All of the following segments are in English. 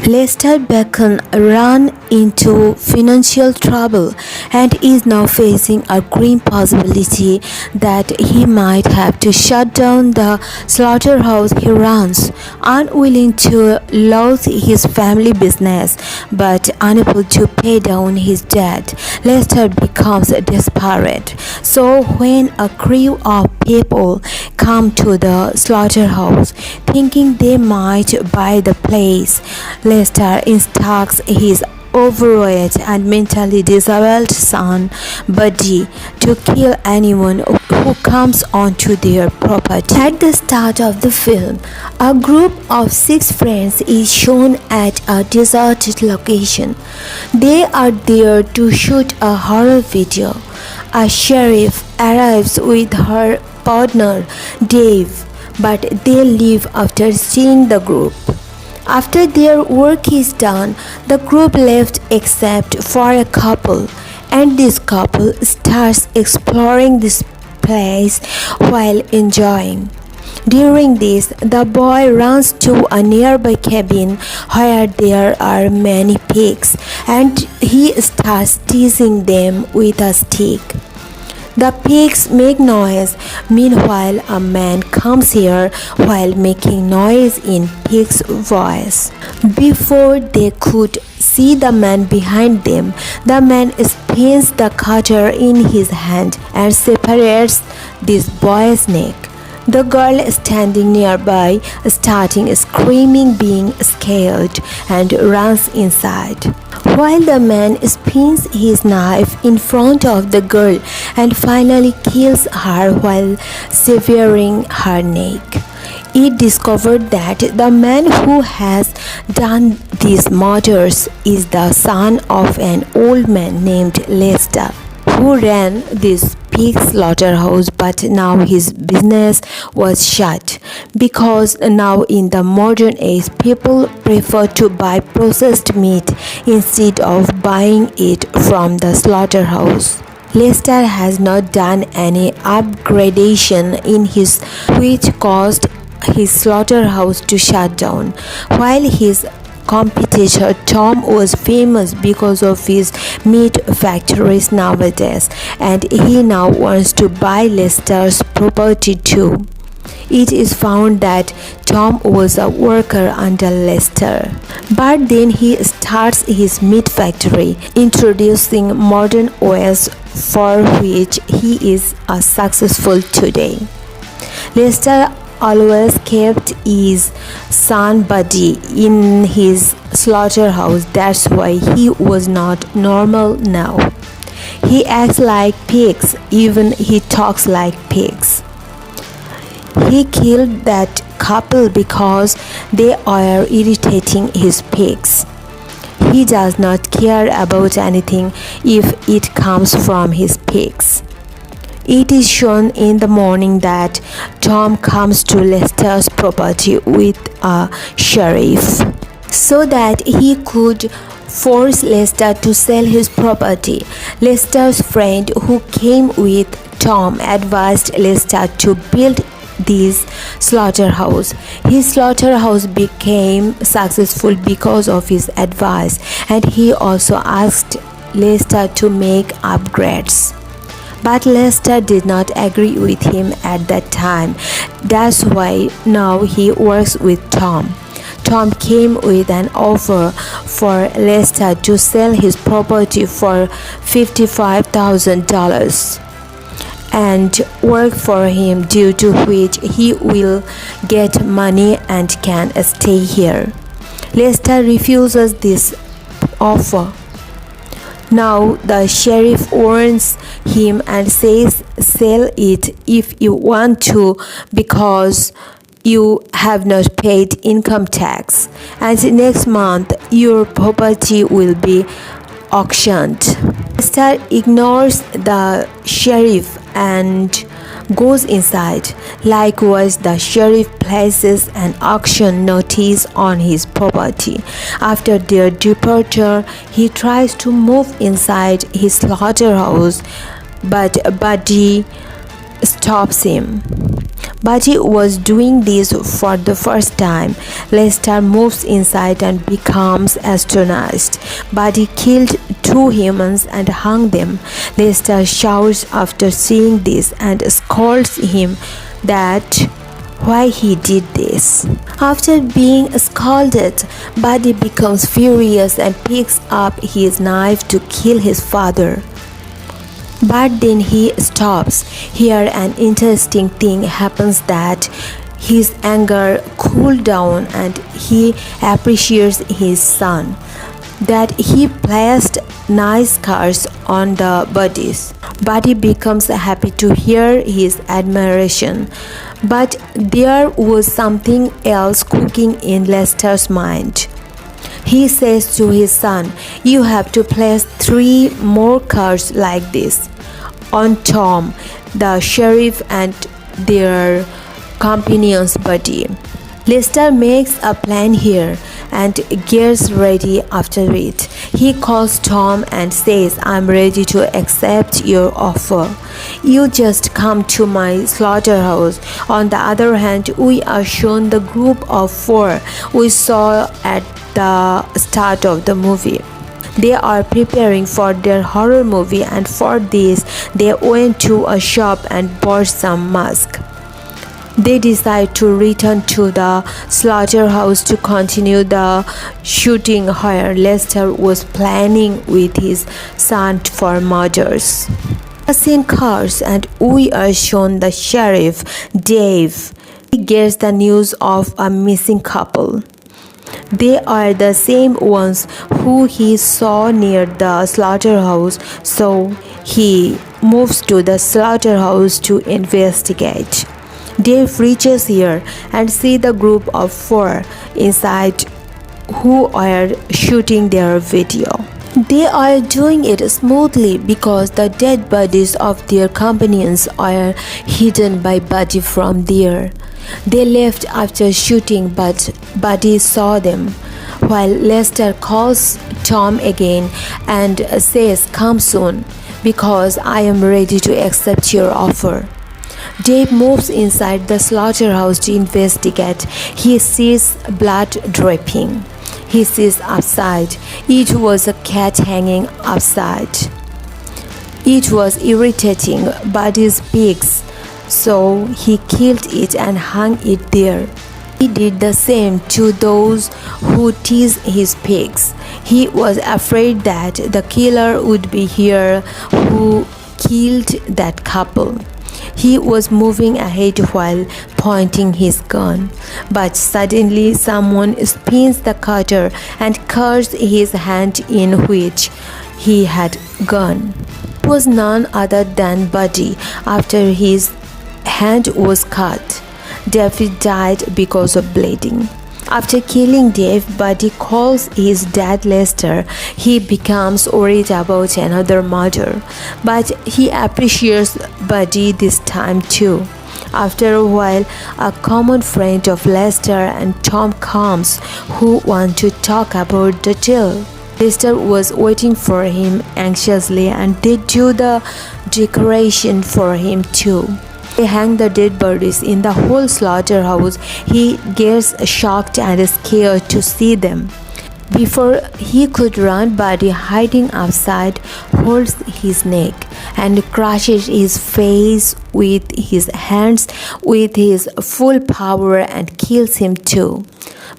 Lester Bacon ran into financial trouble and is now facing a grim possibility that he might have to shut down the slaughterhouse he runs. Unwilling to lose his family business but unable to pay down his debt, Lester becomes desperate. So when a crew of people come to the slaughterhouse thinking they might buy the place, Lester instructs his overweight and mentally disabled son, Buddy, to kill anyone who comes onto their property. At the start of the film, a group of 6 friends is shown at a deserted location. They are there to shoot a horror video. A sheriff arrives with her partner, Dave, but they leave after seeing the group. After their work is done, the group left except for a couple, and this couple starts exploring this place while enjoying. During this, the boy runs to a nearby cabin where there are many pigs, and he starts teasing them with a stick. The pigs make noise. Meanwhile, a man comes here while making noise in pig's voice. Before they could see the man behind them, the man spins the cutter in his hand and separates this boy's neck. The girl standing nearby starting screaming, being scared, and runs inside, while the man spins his knife in front of the girl and finally kills her while severing her neck. It discovered that the man who has done these murders is the son of an old man named Lester, who ran this pig slaughterhouse, but now his business was shut because now in the modern age people prefer to buy processed meat instead of buying it from the slaughterhouse. Lester has not done any upgradation in his, which caused his slaughterhouse to shut down, while his competitor Tom was famous because of his meat factories nowadays, and he now wants to buy Lester's property too. It is found that Tom was a worker under Lester, but then he starts his meat factory, introducing modern ways for which he is successful today. Lester always kept his son Buddy in his slaughterhouse. That's why he was not normal now. He acts like pigs, even he talks like pigs. He killed that couple because they are irritating his pigs. He does not care about anything if it comes from his pigs. It is shown in the morning that Tom comes to Lester's property with a sheriff so that he could force Lester to sell his property. Lester's friend who came with Tom advised Lester to build this slaughterhouse. His slaughterhouse became successful because of his advice, and he also asked Lester to make upgrades. But Lester did not agree with him at that time. That's why now he works with Tom. Tom came with an offer for Lester to sell his property for $55,000 and work for him, due to which he will get money and can stay here. Lester refuses this offer. Now the sheriff warns him and says, sell it if you want to, because you have not paid income tax, and next month your property will be auctioned. Lester ignores the sheriff and goes inside. Likewise, the sheriff places an auction notice on his property. After their departure, he tries to move inside his slaughterhouse, but Buddy stops him. Buddy was doing this for the first time. Lester moves inside and becomes astonished. Buddy killed two humans and hung them. Lester shouts after seeing this and scolds him that why he did this. After being scolded, Buddy becomes furious and picks up his knife to kill his father. But then he stops. Here an interesting thing happens that his anger cooled down and he appreciates his son. That he placed nice scars on the bodies. Buddy becomes happy to hear his admiration. But there was something else cooking in Lester's mind. He says to his son, "You have to place 3 more cars like this on Tom, the sheriff, and their companion's body." Lester makes a plan here and gets ready after it. He calls Tom and says, "I'm ready to accept your offer. You just come to my slaughterhouse." On the other hand, we are shown the group of 4 we saw at the start of the movie. They are preparing for their horror movie, and for this they went to a shop and bought some masks. They decide to return to the slaughterhouse to continue the shooting where Lester was planning with his son for murders. The scene cuts and we are shown the sheriff, Dave. He gets the news of a missing couple. They are the same ones who he saw near the slaughterhouse, so he moves to the slaughterhouse to investigate. Dave reaches here and sees the group of 4 inside who are shooting their video. They are doing it smoothly because the dead bodies of their companions are hidden by Buddy from there. They left after shooting, but Buddy saw them. While Lester calls Tom again and says, "Come soon, because I am ready to accept your offer." Dave moves inside the slaughterhouse to investigate. He sees blood dripping. He sees outside. It was a cat hanging outside. It was irritating Buddy's pigs, so he killed it and hung it there. He did the same to those who tease his pigs. He was afraid that the killer would be here who killed that couple. He was moving ahead while pointing his gun, but suddenly someone spins the cutter and cuts his hand in which he had gun. It was none other than Buddy. After his hand was cut, David died because of bleeding. After killing Dave, Buddy calls his dad Lester. He becomes worried about another murder, but he appreciates Buddy this time too. After a while, a common friend of Lester and Tom comes who want to talk about the deal. Lester was waiting for him anxiously and they do the decoration for him too. They hang the dead bodies in the whole slaughterhouse. He gets shocked and scared to see them. Before he could run, Buddy, hiding outside, holds his neck and crushes his face with his hands with his full power and kills him too.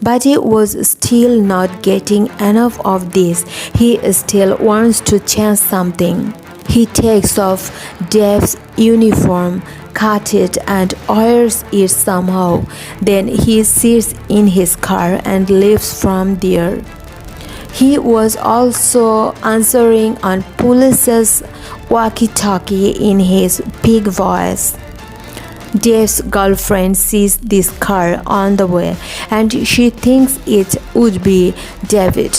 Buddy was still not getting enough of this. He still wants to change something. He takes off Dave's uniform, cut it and wears it somehow. Then he sits in his car and leaves from there. He was also answering on police's walkie-talkie in his pig voice. Dave's girlfriend sees this car on the way and she thinks it would be David.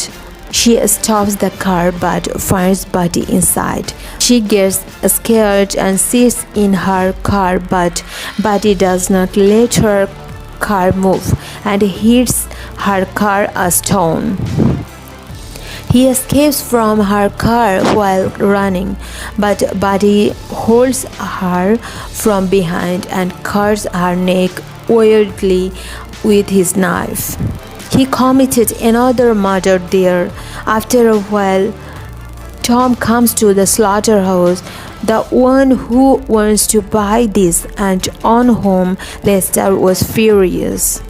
She stops the car but finds Buddy inside. She gets scared and sits in her car, but Buddy does not let her car move and hits her car a stone. He escapes from her car while running, but Buddy holds her from behind and cuts her neck weirdly with his knife. He committed another murder there. After a while, Tom comes to the slaughterhouse, the one who wants to buy this and on whom Lester was furious.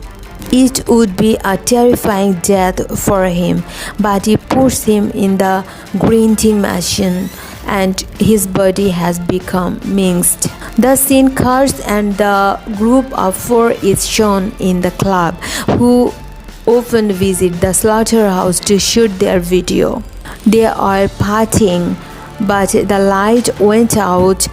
It would be a terrifying death for him, but he puts him in the grinding machine and his body has become minced. The scene cuts and the group of four is shown in the club, who often visit the slaughterhouse to shoot their video. They are partying, but the light went out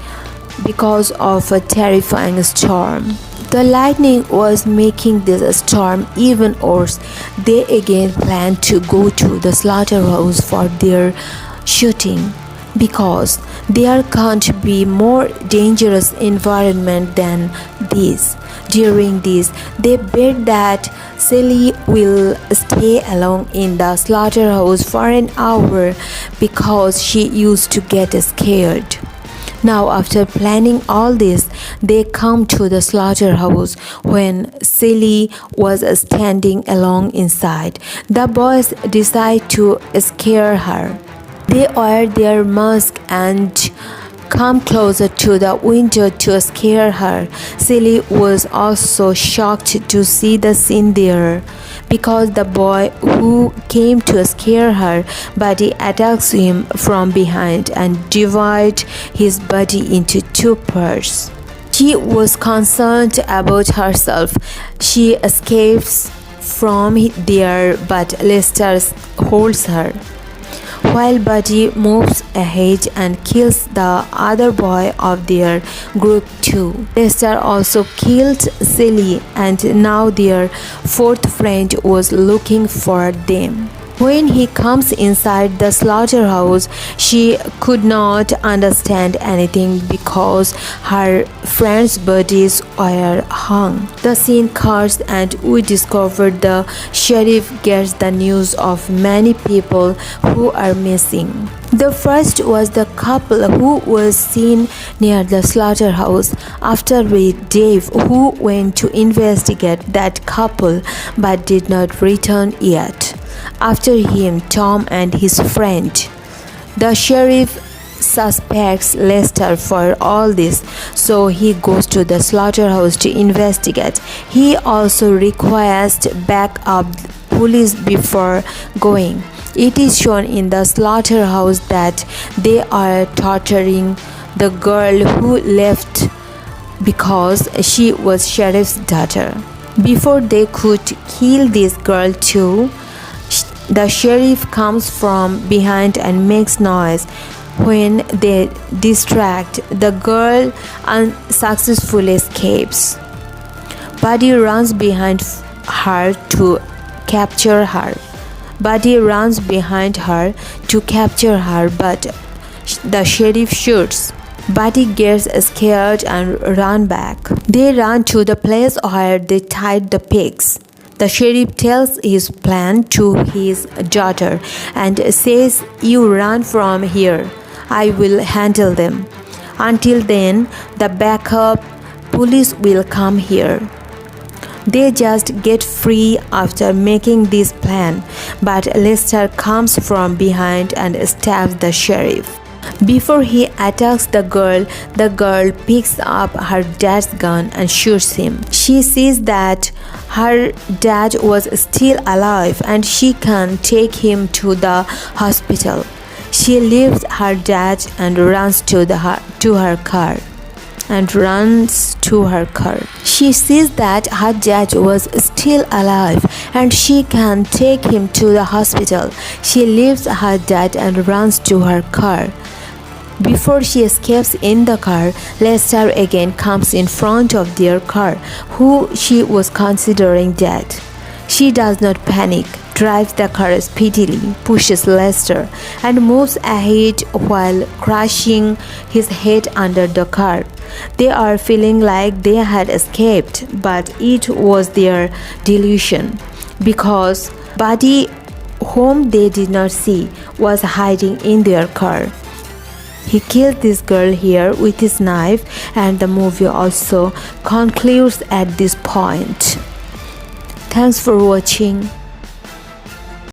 because of a terrifying storm. The lightning was making this storm even worse. They again planned to go to the slaughterhouse for their shooting because there can't be more dangerous environment than this. During this, they bet that Sally will stay alone in the slaughterhouse for an hour because she used to get scared. Now, after planning all this, they come to the slaughterhouse when Sally was standing alone inside. The boys decide to scare her. They wear their masks and come closer to the window to scare her. Sally was also shocked to see the scene there because the boy who came to scare her Buddy attacks him from behind and divides his body into two parts. She was concerned about herself. She escapes from there, but Lester holds her. While Buddy moves ahead and kills the other boy of their group too. Lester also killed Sally, and now their fourth friend was looking for them. When he comes inside the slaughterhouse, she could not understand anything because her friends' bodies were hung. The scene cuts and we discover the sheriff gets the news of many people who are missing. The first was the couple who was seen near the slaughterhouse. After with Dave, who went to investigate that couple but did not return yet. After him, Tom and his friend. The sheriff suspects Lester for all this, so he goes to the slaughterhouse to investigate. He also requests backup police before going. It is shown in the slaughterhouse that they are torturing the girl who left because she was sheriff's daughter. Before they could kill this girl too, the sheriff comes from behind and makes noise. When they distract, the girl unsuccessfully escapes. Buddy runs behind her to capture her. Buddy runs behind her to capture her, but the sheriff shoots. Buddy gets scared and runs back. They run to the place where they tied the pigs. The sheriff tells his plan to his daughter and says, "You run from here. I will handle them. Until then, the backup police will come here." They just get free after making this plan, but Lester comes from behind and stabs the sheriff. Before he attacks the girl picks up her dad's gun and shoots him. She sees that her dad was still alive and she can take him to the hospital. She leaves her dad and runs to her car. She sees that her dad was still alive and she can take him to the hospital. She leaves her dad and runs to her car. Before she escapes in the car, Lester again comes in front of their car, who she was considering dead. She does not panic, drives the car speedily, pushes Lester, and moves ahead while crushing his head under the car. They are feeling like they had escaped, but it was their delusion, because Buddy whom they did not see, was hiding in their car. He killed this girl here with his knife, and the movie also concludes at this point. Thanks for watching.